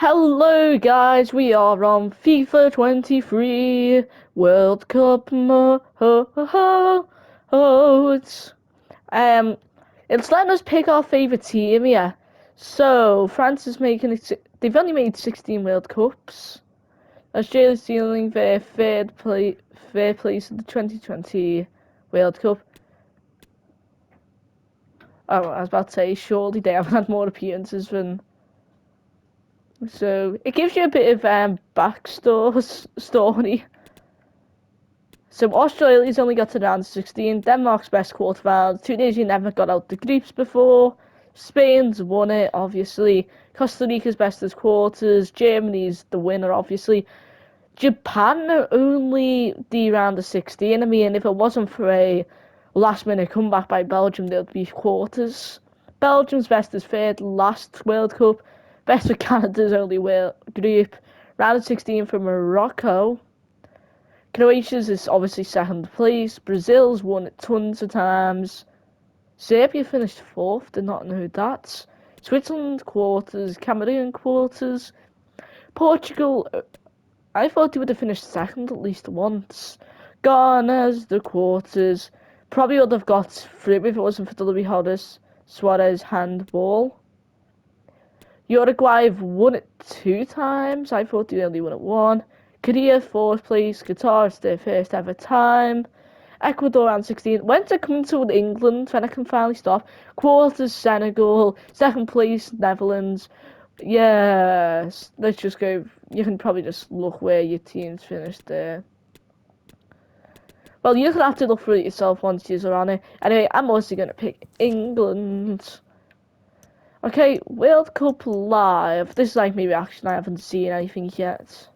Hello guys, we are on FIFA 23 World Cup mode. It's letting us pick our favourite team here. So France is making it. They've only made 16 World Cups. Australia's dealing their third place in the 2020 World Cup. Oh, I was about to say, surely they haven't had more appearances than. So it gives you a bit of story. So Australia's only got to round 16. Denmark's best quarterfinals. Tunisia never got out the groups before. Spain's won it, obviously. Costa Rica's best as quarters. Germany's the winner, obviously. Japan are only the round of 16. I mean, if it wasn't for a last-minute comeback by Belgium, they'd be quarters. Belgium's best is third, last World Cup. Best for Canada's only group. Round of 16 for Morocco. Croatia's is obviously second place. Brazil's won it tons of times. Serbia finished fourth, did not know that. Switzerland quarters, Cameroon quarters. Portugal, I thought they would have finished second at least once. Ghana's the quarters. Probably would have got through if it wasn't for Luis Horace Suarez handball. Uruguay have won it 2 times. I thought they only won it 1. Korea, 4th place. Qatar is their first ever time. Ecuador round 16. When's it coming to England when I can finally stop? Quarters, Senegal. 2nd place, Netherlands. Yes, let's just go. You can probably just look where your team's finished there. Well, you're going to have to look for it yourself once you're on it. Anyway, I'm also going to pick England. Okay, World Cup Live. This is like my reaction. I haven't seen anything yet.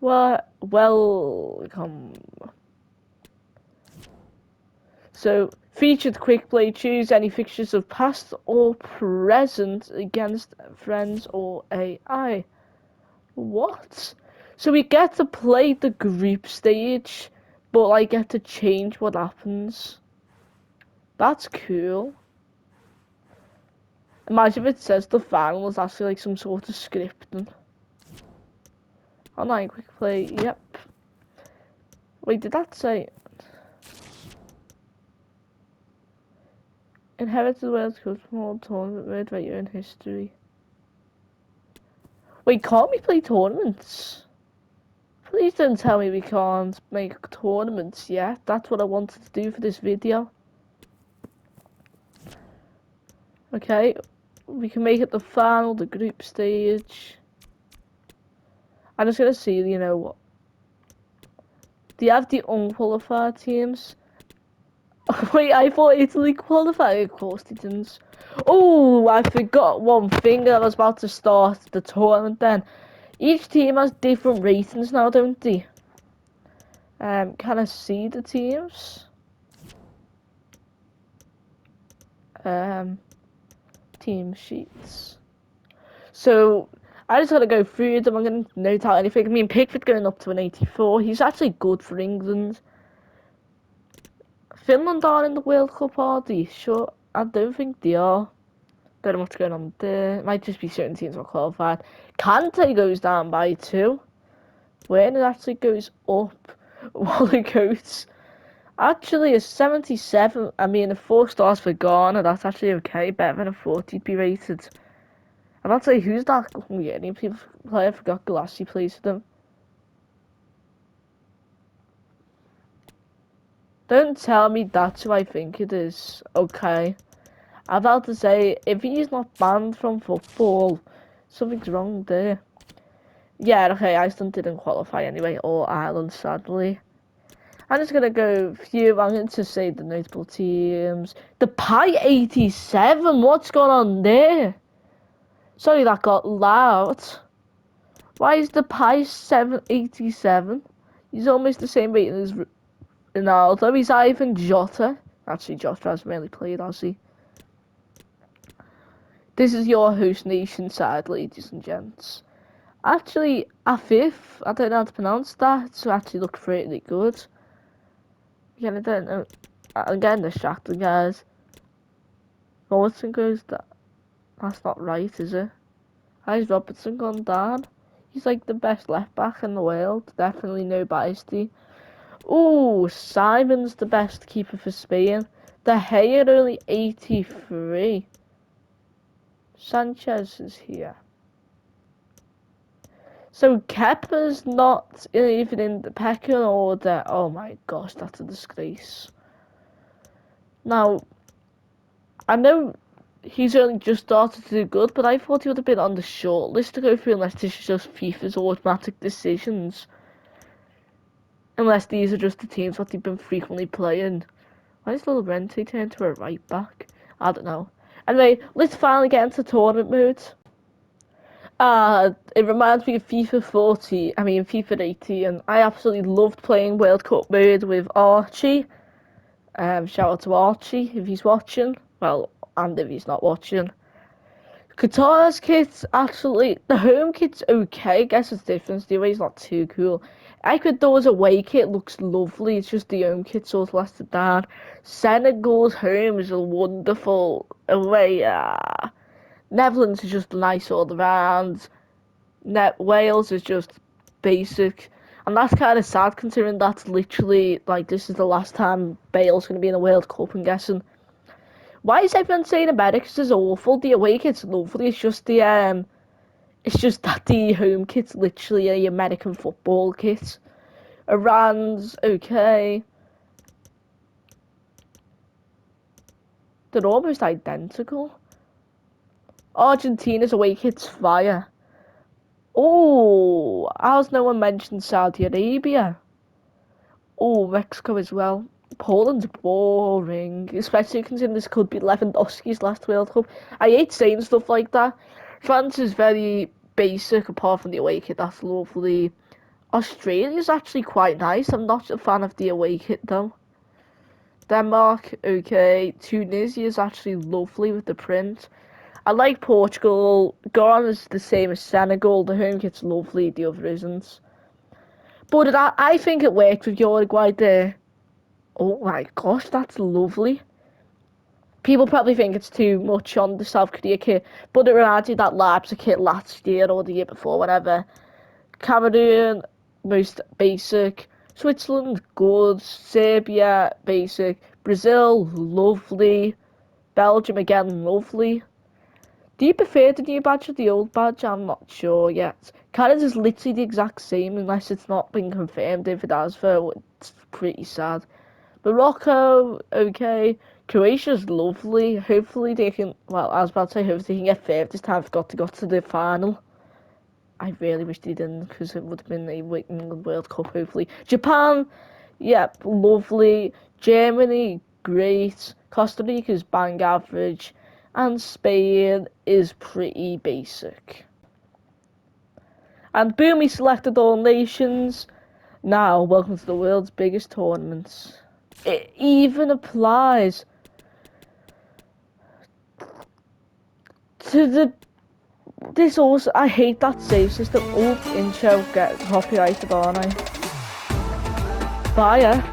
Welcome. So, featured quick play. Choose any fixtures of past or present against friends or AI. What? So we get to play the group stage, but I get to change what happens. That's cool. Imagine if it says the final is actually like some sort of scripting. Online quick play, yep. Wait, did that say inherit the World Cup small tournament made by your own history? Wait, can't we play tournaments? Please don't tell me we can't make tournaments yet. That's what I wanted to do for this video. Okay, we can make it the final, the group stage. I'm just gonna see, you know what. Do you have the unqualified teams? Wait, I thought Italy qualified. Of course they didn't. Oh, I forgot one thing. I was about to start the tournament then. Each team has different ratings now, don't they? Can I see the teams? Team sheets. So I just gotta go through them. I'm gonna note out anything. I mean, Pickford going up to an 84. He's actually good for England. Finland are in the World Cup, are they? Sure, I don't think they are. Don't know what's going on there. It might just be certain teams are qualified. Kante goes down by 2. When it actually goes up, while it goes. Actually, a 77. I mean, a 4 stars for Ghana. That's actually okay. Better than a 40 be rated. I'm about to say, who's that Hungarian player? I forgot Galassi plays for them. Don't tell me that's who I think it is. Okay. I'm about to say, if he's not banned from football, something's wrong there. Yeah, okay, Iceland didn't qualify anyway, or Ireland, sadly. I'm just gonna go few. I'm going to say the notable teams. The Pi 87. What's going on there? Sorry, that got loud. Why is the Pi 787? He's almost the same rating as Ronaldo. He's Ivan Jota. Actually, Jota hasn't really played, has he? This is your host nation side, ladies and gents. Actually, Afif, I don't know how to pronounce that, so actually looked pretty good. Again, I don't know. I'm getting distracted, guys. Morton goes that. That's not right, is it? How's Robertson gone down? He's like the best left back in the world. Definitely no bias. Ooh, Simon's the best keeper for Spain. De Gea only 83. Sanchez is here. So Kepa's not even in the pecking order. Oh my gosh, that's a disgrace. Now, I know he's only just started to do good, but I thought he would have been on the short list to go through unless this is just FIFA's automatic decisions. Unless these are just the teams that they've been frequently playing. Why does Llorente turn to a right back? I don't know. Anyway, let's finally get into tournament mode. It reminds me of FIFA 80, and I absolutely loved playing World Cup mode with Archie. Shout out to Archie if he's watching. Well, and if he's not watching. Qatar's kit's actually, the home kit's okay. I guess it's different. The away's not too cool. Ecuador's away kit looks lovely. It's just the home kit sort of lets it down. Senegal's home is a wonderful away. Netherlands is just nice all around. Wales is just basic. And that's kind of sad considering that's literally, like, this is the last time Bale's going to be in a World Cup, I'm guessing. Why is everyone saying America's is awful? The away kit's lovely. It's just that the home kit's literally a American football kit. Iran's okay. They're almost identical. Argentina's away kit's fire. Oh, how's no one mentioned Saudi Arabia? Oh, Mexico as well. Poland's boring, especially considering this could be Lewandowski's last World Cup. I hate saying stuff like that. France is very basic, apart from the away kit. That's lovely. Australia's actually quite nice. I'm not a fan of the away kit though. Denmark, okay. Tunisia's actually lovely with the print. I like Portugal. Ghana's the same as Senegal. The home kit's lovely, the other isn't. But I think it worked with Uruguay there. Oh my gosh, that's lovely. People probably think it's too much on the South Korea kit, but it reminds me of that Leipzig kit last year or the year before, whatever. Cameroon, most basic. Switzerland, good. Serbia, basic. Brazil, lovely. Belgium, again, lovely. Do you prefer the new badge or the old badge? I'm not sure yet. Canada's literally the exact same unless it's not been confirmed. If it has, though, it's pretty sad. Morocco, okay. Croatia's lovely. Hopefully they can, well, I was about to say hopefully they can get third this time. I forgot to go to the final. I really wish they didn't because it would have been a England World Cup, hopefully. Japan, yep, lovely. Germany, great. Costa Rica's bang average. And Spain is pretty basic. And boom, we selected all nations. Now, welcome to the world's biggest tournaments. It even applies to this also. I hate that save system. Oh, intro get copyrighted, aren't I? Fire.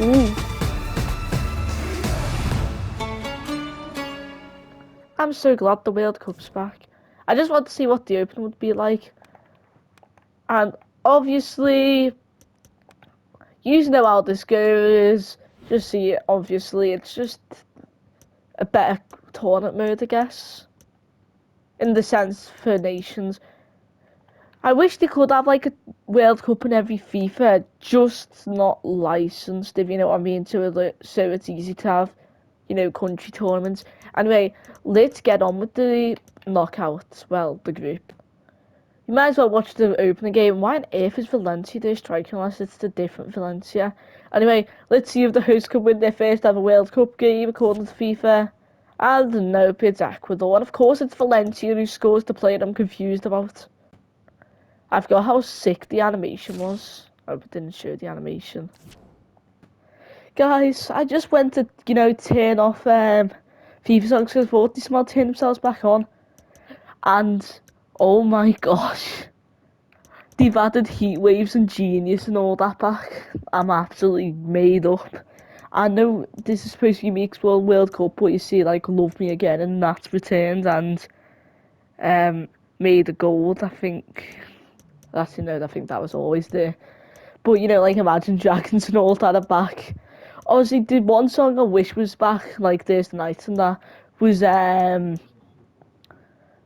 Ooh. I'm so glad the World Cup's back. I just want to see what the Open would be like. And obviously, you know how this goes. Just see it, obviously, it's just a better tournament mode, I guess. In the sense for nations. I wish they could have like a World Cup in every FIFA, just not licensed, if you know what I mean, so it's easy to have, country tournaments. Anyway, let's get on with the knockouts. Well, the group. You might as well watch the opening game. Why on earth is Valencia there striking unless it's the different Valencia? Anyway, let's see if the hosts can win their first ever World Cup game according to FIFA. And nope, it's Ecuador. And of course it's Valencia who scores the player I'm confused about. I forgot how sick the animation was. I hope it didn't show the animation. Guys, I just went to, turn off FIFA songs because I thought they somehow turn themselves back on. And, oh my gosh. They've added heat waves and genius and all that back. I'm absolutely made up. I know this is supposed to be Meek's World Cup, but you see, like, Love Me Again, and that's returned, and Made of Gold, I think. That's, I think that was always there. But, like, Imagine Dragons and all that are back. Obviously, the one song I wish was back, like, Thursday Night and that, was,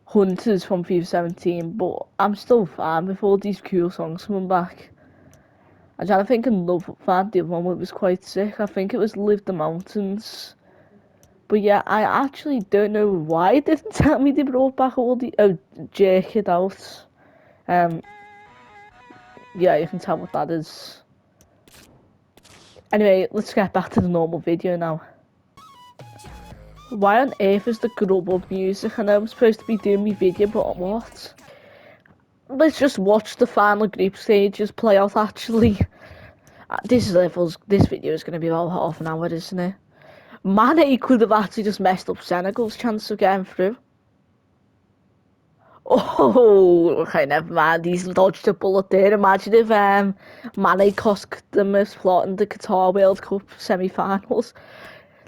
Hunters from FIFA 17, but I'm still fine with all these cool songs coming back. I'm trying to think of another fan, the other one was quite sick. I think it was Live the Mountains. But yeah, I actually don't know why it didn't tell me they brought back all the Jerk It Out. Yeah, you can tell what that is. Anyway, let's get back to the normal video now. Why on earth is the Grubble music? I know I'm supposed to be doing my video, but what? Let's just watch the final group stages play out actually. This video is going to be about half an hour, isn't it? Mane could have actually just messed up Senegal's chance of getting through. Oh, okay, never mind. He's dodged a bullet there. Imagine if Mane cost them a slot in the Qatar World Cup semi-finals.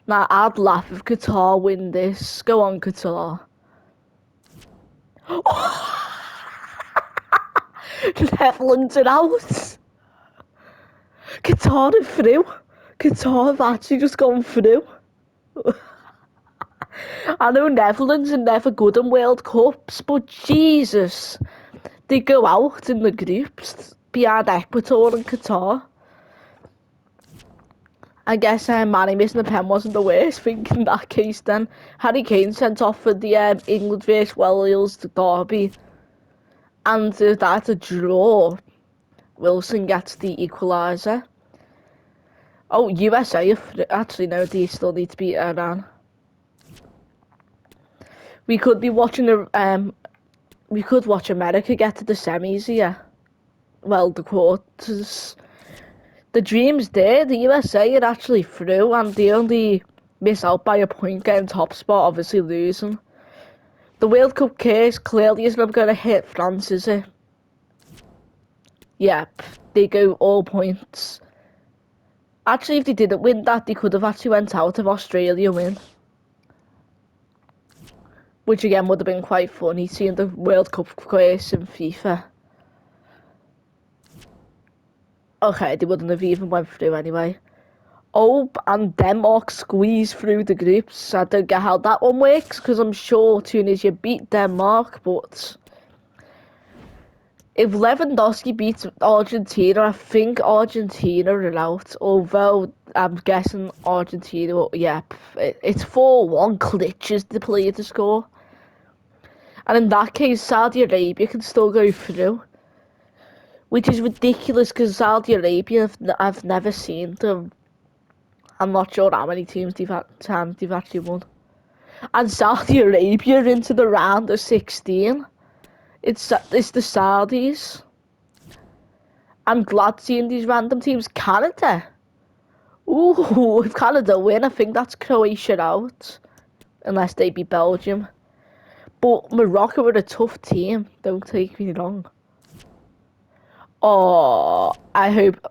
Now, I'd laugh if Qatar win this. Go on, Qatar. Netherlands are out. Qatar are through. Qatar have actually just gone through. I know Netherlands are never good in World Cups, but Jesus, they go out in the groups behind Ecuador and Qatar. I guess Manny missing the pen wasn't the worst thing in that case then. Harry Kane sent off for the England vs Wales derby, and that's a draw. Wilson gets the equaliser. Oh, USA, actually no, they still need to beat Iran. We could be watching we could watch America get to the semis here. Well, the quarters. The dream's there. The USA are actually through, and they only miss out by a point getting top spot, obviously losing. The World Cup case clearly isn't going to hit France, is it? Yep, they go all points. Actually, if they didn't win that, they could have actually went out if Australia win. Which again would have been quite funny, seeing the World Cup case in FIFA. Okay, they wouldn't have even went through anyway. Oh, and Denmark squeezed through the groups. I don't get how that one works, because I'm sure Tunisia beat Denmark, but if Lewandowski beats Argentina, I think Argentina are out, although I'm guessing Argentina, yeah, it's 4-1, glitches the player to score. And in that case, Saudi Arabia can still go through. Which is ridiculous, because Saudi Arabia, I've never seen them. I'm not sure how many times they've actually won. And Saudi Arabia into the round of 16. It's the Saudis. I'm glad seeing these random teams. Canada. Ooh, if Canada win, I think that's Croatia out. Unless they beat Belgium. But Morocco are a tough team. Don't take me wrong. Oh, I hope.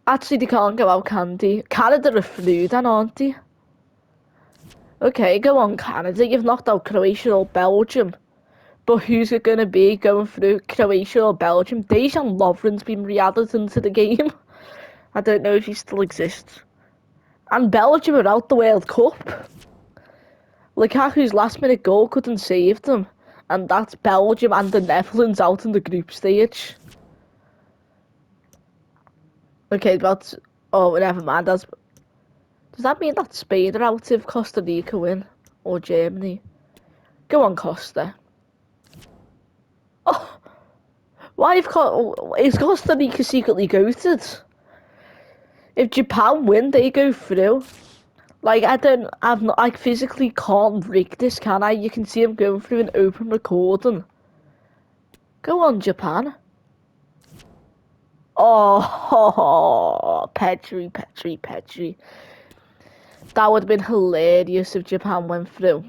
Actually, they can't go out, can they? Canada are through then, aren't they? Okay, go on, Canada. You've knocked out Croatia or Belgium. But who's it going to be going through, Croatia or Belgium? Dejan Lovren's been re-added into the game. I don't know if he still exists. And Belgium are out the World Cup. Lukaku's last-minute goal couldn't save them. And that's Belgium and the Netherlands out in the group stage. Okay, that's... Oh, never mind. Does that mean that Spain are out if Costa Rica win? Or Germany? Go on, Costa. Oh! Why is Costa Rica secretly goated? If Japan win, they go through. Like, I physically can't rig this, can I? You can see them going through an open recording. Go on, Japan. Oh, Petri. That would have been hilarious if Japan went through.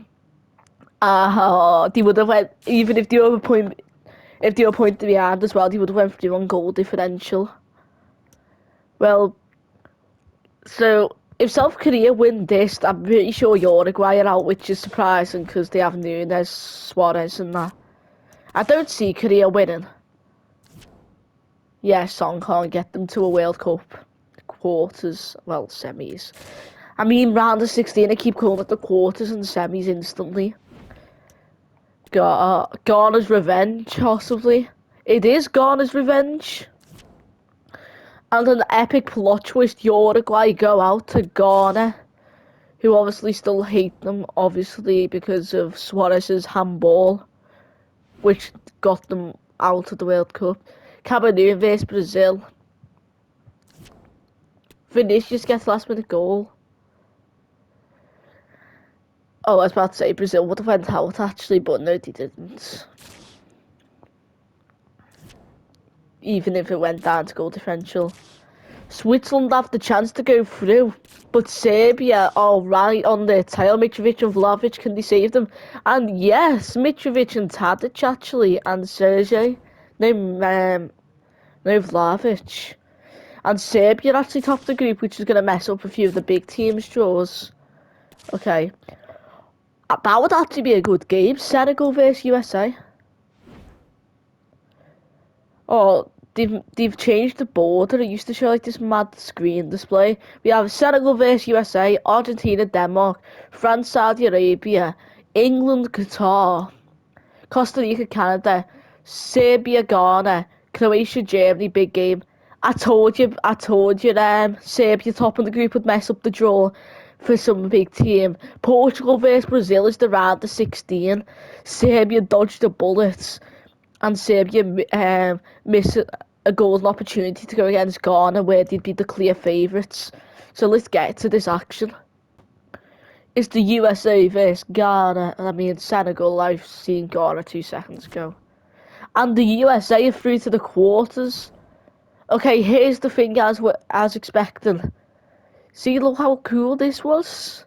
They would have went, even if they were a point behind as well, they would have went through on goal differential. Well, So if South Korea win this, I'm pretty sure Uruguay are out, which is surprising because they have Nunes, Suarez, and that. I don't see Korea winning. Yeah, Song can't get them to a World Cup quarters, well, semis. I mean, round of 16, I keep calling it the quarters and semis instantly. Ghana's revenge, possibly. It is Ghana's revenge. And an epic plot twist, Uruguay go out to Ghana, who obviously still hate them, obviously, because of Suarez's handball, which got them out of the World Cup. Cameroon vs Brazil. Vinicius gets last minute goal. Oh, I was about to say Brazil would have went out actually, but no, they didn't. Even if it went down to goal differential. Switzerland have the chance to go through, but Serbia are right on their tail. Mitrovic and Vlahovic, can they save them? And yes, Mitrovic and Tadic actually, and Sergej. No Vlahovic. And Serbia actually top the group, which is going to mess up a few of the big teams' draws. Okay. That would actually be a good game. Senegal versus USA. Oh, they've changed the border. It used to show like this mad screen display. We have Senegal versus USA, Argentina, Denmark, France, Saudi Arabia, England, Qatar, Costa Rica, Canada, Serbia, Ghana, Croatia, Germany. Big game. I told you, Serbia top of the group would mess up the draw for some big team. Portugal versus Brazil is the round of 16. Serbia dodged the bullets, and Serbia missed a golden opportunity to go against Ghana, where they'd be the clear favourites. So let's get to this action. It's the USA versus Ghana. I mean, Senegal, I've seen Ghana 2 seconds ago. And the USA are through to the quarters. Okay, here's the thing as expected. See, look how cool this was.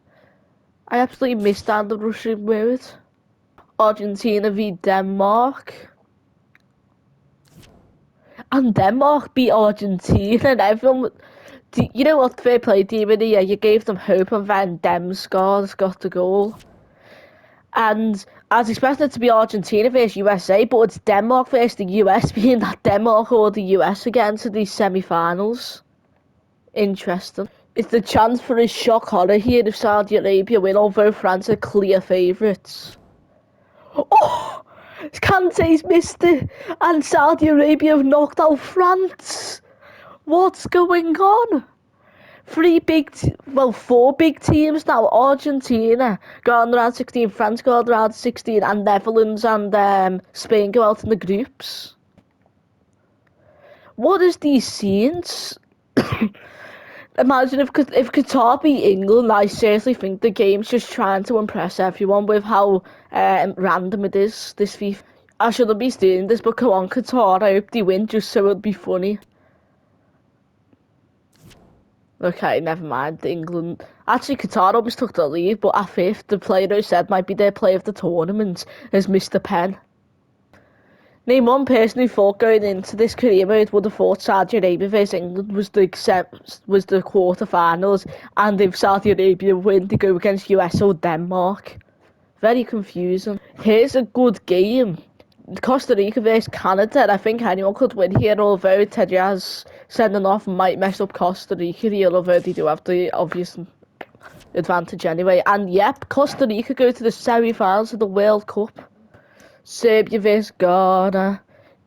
I absolutely missed out the Russian word. Argentina v Denmark. And Denmark beat Argentina, and everyone. You know what? Fair play, Demon. Yeah, you gave them hope, and then Demsgaard got the goal. And I was expecting it to be Argentina versus USA, but it's Denmark versus the US, being that Denmark or the US again to these semi-finals. Interesting. It's the chance for a shock horror here if Saudi Arabia win, although France are clear favourites. Oh! Kante's missed it, and Saudi Arabia have knocked out France. What's going on? Four big teams now. Argentina go on the round 16, France go on the round 16, and Netherlands and Spain go out in the groups. What is these scenes? Imagine if Qatar beat England. I seriously think the game's just trying to impress everyone with how random it is, this FIFA. I shouldn't be doing this, but come on, Qatar, I hope they win just so it'll be funny. Okay, never mind. England. Actually, Qatar almost took the lead, but at fifth, the player who said might be their player of the tournament is Mr. Penn. Name one person who thought going into this career mode would have thought Saudi Arabia vs England was the quarterfinals, and if Saudi Arabia win, they go against US or Denmark. Very confusing. Here's a good game. Costa Rica vs Canada, and I think anyone could win here, although Tejaz sending off might mess up Costa Rica here, although they do have the obvious advantage anyway. And yep, Costa Rica go to the semi-finals of the World Cup. Serbia vs Ghana,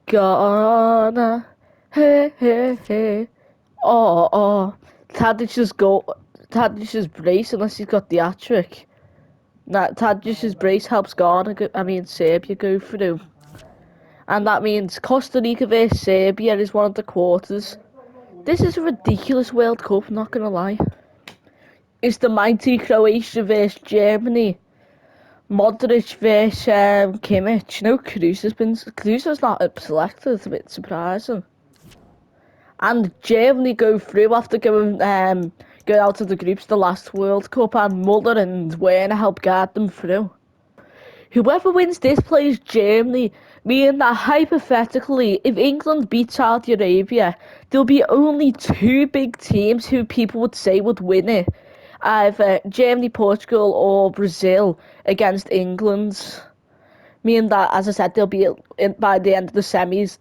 Ghana, hey, hey, hey. Oh. Tadic's brace, unless he's got the hat-trick. Nah, Tadic's brace helps Serbia go through. And that means Costa Rica vs Serbia is one of the quarters. This is a ridiculous World Cup, not gonna lie. It's the mighty Croatia vs Germany. Modric vs Kimmich. No, Kruse's not selected. It's a bit surprising. And Germany go through after going out of the groups the last World Cup, and Muller and Werner help guide them through. Whoever wins this plays Germany Meaning that hypothetically, if England beat Saudi Arabia, there'll be only two big teams who people would say would win it. Either Germany, Portugal, or Brazil against England. Meaning that, as I said, there'll be by the end of the semis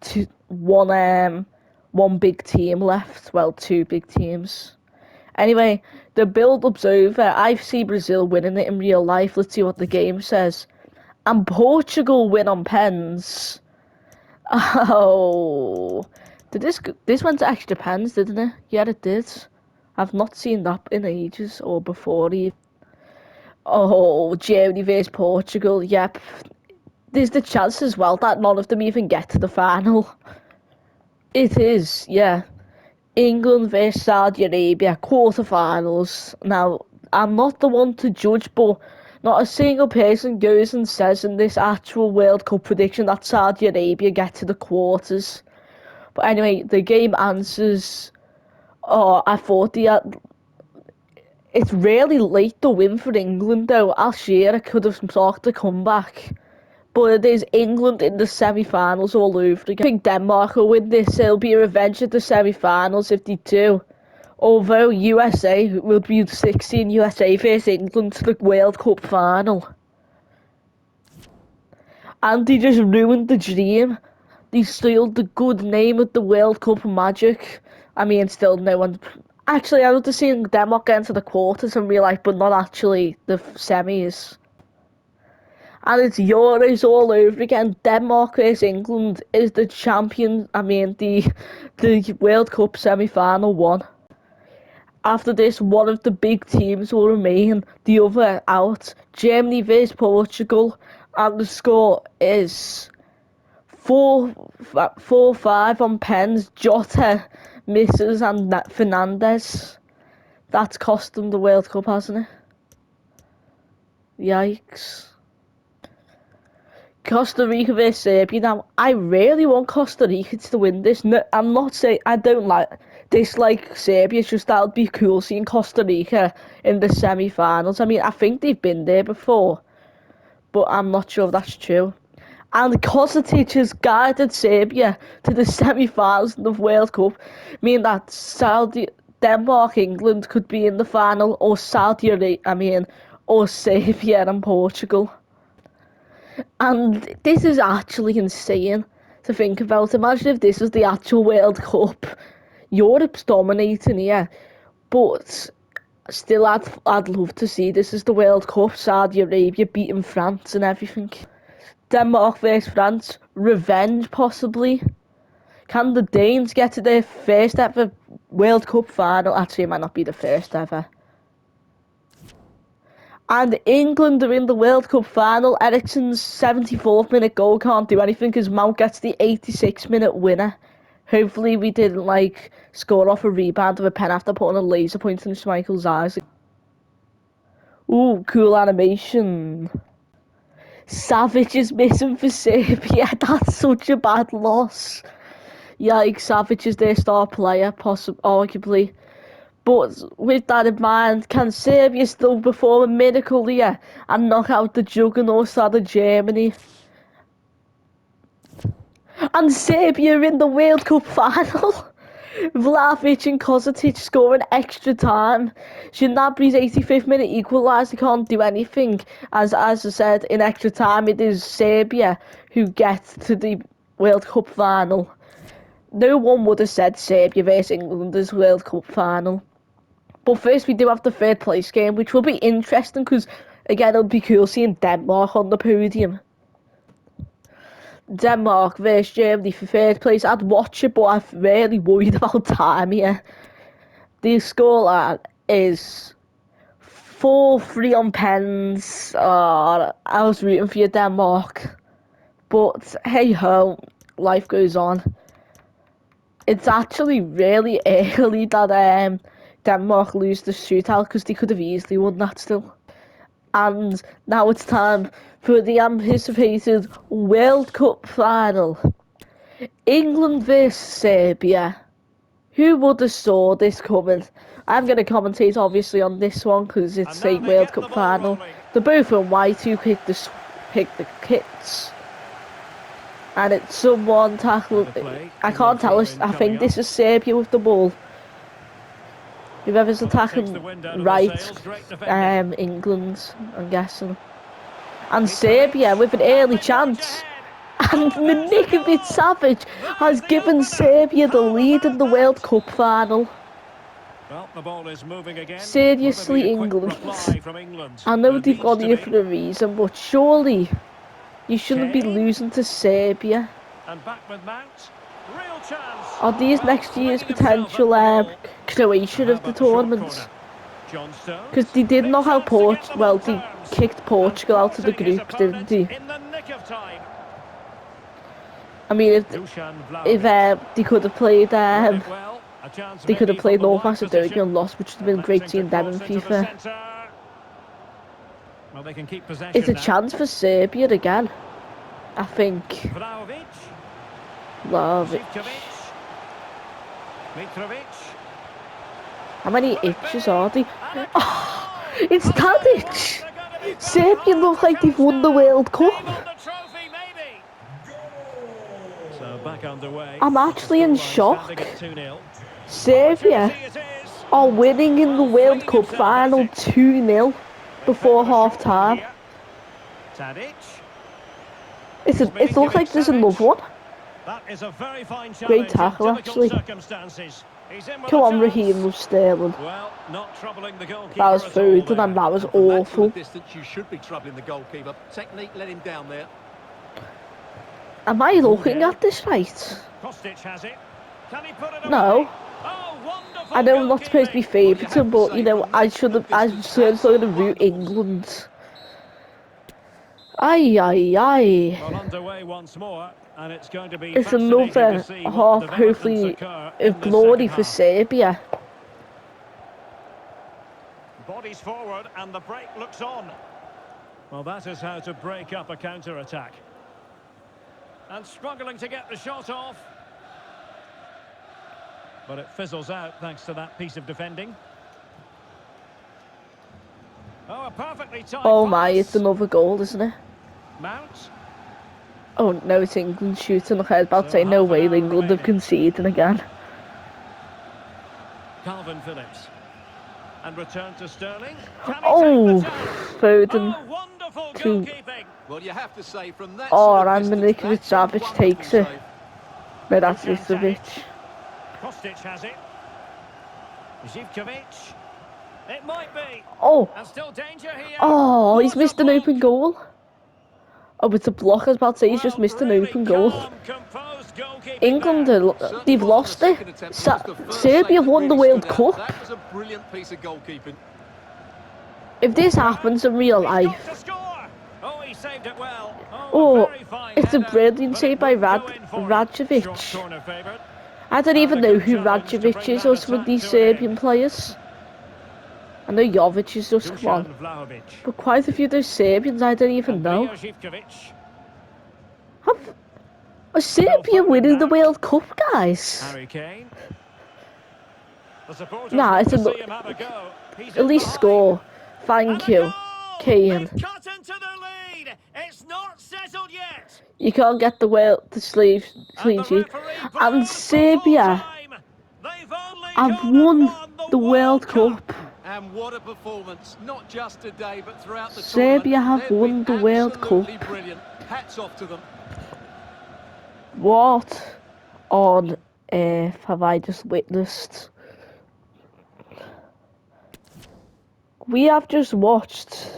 one big team left. Well, two big teams. Anyway, the build-up's over. I see Brazil winning it in real life. Let's see what the game says. And Portugal win on pens. Oh, this went to extra pens, didn't it? Yeah, it did. I've not seen that in ages or before even. Oh, Germany vs Portugal. Yep. There's the chance as well that none of them even get to the final. It is, yeah. England vs Saudi Arabia quarterfinals. Now, I'm not the one to judge, but not a single person goes and says in this actual World Cup prediction that Saudi Arabia get to the quarters. But anyway, the game answers. Oh, I thought it's really late to win for England though. Algeria could have sparked a comeback. But it is England in the semi-finals all over again. I think Denmark will win this. It'll be a revenge at the semi-finals if they do. Although USA will be 16 USA vs England to the World Cup final. And they just ruined the dream. They stole the good name of the World Cup magic. I mean, still no one... Actually, I would have seen Denmark get into the quarters in real life, but not actually the semis. And it's Euros all over again. Denmark vs England is the champion. I mean, the World Cup semi-final one. After this, one of the big teams will remain, the other out. Germany vs Portugal, and the score is 4-5 on pens. Jota misses and Fernandes. That's cost them the World Cup, hasn't it? Yikes. Costa Rica vs Serbia. Now, I really want Costa Rica to win this. No, I'm not saying I don't dislike Serbia. It's just that would be cool seeing Costa Rica in the semi-finals. I mean, I think they've been there before, but I'm not sure if that's true. And Kostic has guided Serbia to the semi-finals of the World Cup, meaning that Denmark, England could be in the final, or Saudi Arabia, or Serbia and Portugal. And this is actually insane to think about. Imagine if this was the actual World Cup. Europe's dominating here, but still I'd love to see this as the World Cup. Saudi Arabia beating France and everything. Denmark vs France, revenge possibly. Can the Danes get to their first ever World Cup final? Actually, it might not be the first ever. And England are in the World Cup final. Eriksen's 74th minute goal can't do anything because Mount gets the 86th minute winner. Hopefully we didn't score off a rebound of a pen after putting a laser point in Schmeichel's eyes. Ooh, cool animation. Savage is missing for Serbia. That's such a bad loss. Yikes, Savage is their star player, arguably. But with that in mind, can Serbia still perform a miracle here and knock out the juggernauts out of Germany? And Serbia in the World Cup final. Vlahovic and Kostic scoring extra time. Gnabry's 85th minute equaliser can't do anything. As I said, in extra time it is Serbia who get to the World Cup final. No one would have said Serbia vs England is World Cup final. But first we do have the third place game, which will be interesting because, again, it'll be cool seeing Denmark on the podium. Denmark vs Germany for third place. I'd watch it, but I'm really worried about time here. The scoreline is 4-3 on pens. I was rooting for you, Denmark. But hey ho, life goes on. It's actually really early that Denmark lose the shootout because they could have easily won that still. And now it's time for the anticipated World Cup final. England vs Serbia. Who would have saw this coming? I'm going to commentate obviously on this one because it's a World Cup final. They're both in white. Who picked the kits? And it's someone tackling. I can't tell. I think this is Serbia with the ball. Whoever's attacking right, England, I'm guessing. And Serbia with an early chance. And Milinkovic Savic has given Serbia the lead in the World Cup final. Well, the ball is moving again. Seriously, England. I know they've gone here for a reason, but surely you shouldn't be losing to Serbia. And back with Mount. Real chance. Are these next year's potential Croatia of the tournament? Because they did know how they kicked Portugal out of the group, didn't they? I mean, if they could have played North Macedonia and lost, which would have been great seeing them in FIFA. Well, they can keep possession. It's a chance for Serbia again, I think. Vlahovic. How many itches are they? Oh, it's Tadic! Serbia look like they've won the World Cup. I'm actually in shock. Serbia are winning in the World Cup final 2-0 before half time. It looks like there's another one. Great tackle, actually. Come on, Raheem Sterling. That was Foden and that was awful. Am I looking at this right? No. I know I'm not supposed to be favouring, but you know I'm certainly going to root England. Aye. Well, underway once more, and it's going to be it's another half, hopefully, of glory for Serbia. Bodies forward, and the break looks on. Well, that is how to break up a counter-attack. And struggling to get the shot off. But it fizzles out thanks to that piece of defending. Oh, a perfectly timed Oh my, it's another goal, isn't it? Mount. Oh no, it's England shooting. Look, I was about to say, no way, England have conceded again. Calvin Phillips. And return to Sterling. Oh, Foden. Oh, wonderful goalkeeping. Well, you have to say from that and Milinkovic Savic takes it. But that's Istovic. Kostic has it. Zivkovic. It might be. Oh. And still danger here. Oh, he's missed an open goal. Oh, it's a block. I was about to say he's just missed an open goal. England, they've lost it. Serbia won the World Cup. That was a brilliant piece of goalkeeping. If this happens in real life, he saved it well. it's a brilliant save by Radjovic. I don't even know who Radjovic is or some of these Serbian players. I know Jovic is just come on, but quite a few of those Serbians I don't even know. Are Serbia winning the World Cup, guys? Nah, it's at least score. Thank you, Kane. You can't get the sleeve sheet. And Serbia have won the World Cup. And what a performance, not just today, but throughout the Serbia have won the World Cup. Brilliant. Hats off to them. What on earth have I just witnessed? We have just watched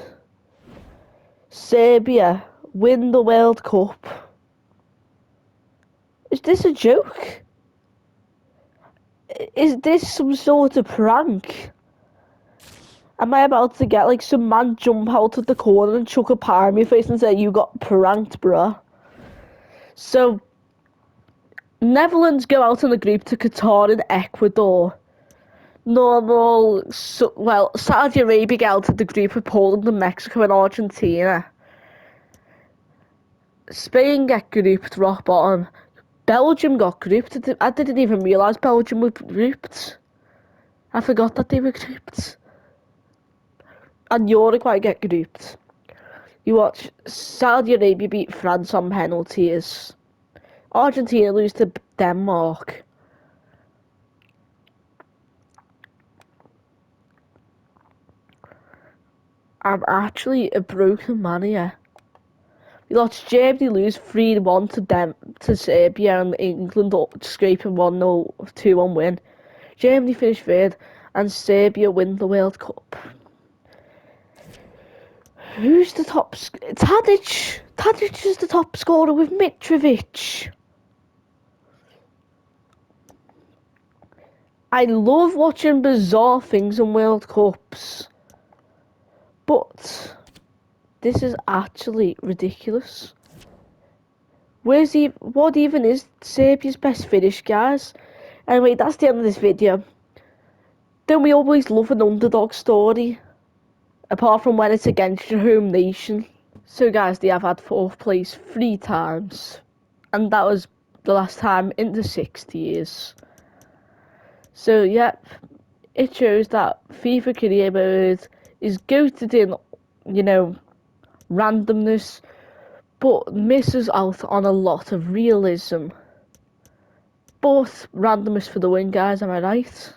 Serbia win the World Cup. Is this a joke? Is this some sort of prank? Am I about to get like some man jump out of the corner and chuck a pie in my face and say, you got pranked, bruh? So, Netherlands go out in the group to Qatar and Ecuador. Saudi Arabia get out of the group with Poland and Mexico and Argentina. Spain get grouped rock bottom. Belgium got grouped. I didn't even realise Belgium were grouped. I forgot that they were grouped. And Uruguay get grouped. You watch Saudi Arabia beat France on penalties. Argentina lose to Denmark. I'm actually a broken man here. We watched Germany lose 3-1 to Serbia, and England scraping 1-0, 2-1 win. Germany finished third and Serbia win the World Cup. Who's the top? Tadic. Tadic is the top scorer with Mitrovic. I love watching bizarre things in World Cups, but this is actually ridiculous. What even is Serbia's best finish, guys? Anyway, that's the end of this video. Don't we always love an underdog story? Apart from when it's against your home nation. So guys, they have had 4th place 3 times. And that was the last time in the 60 years. So yep, it shows that FIFA career mode is goated in, randomness, but misses out on a lot of realism. But randomness for the win, guys, am I right?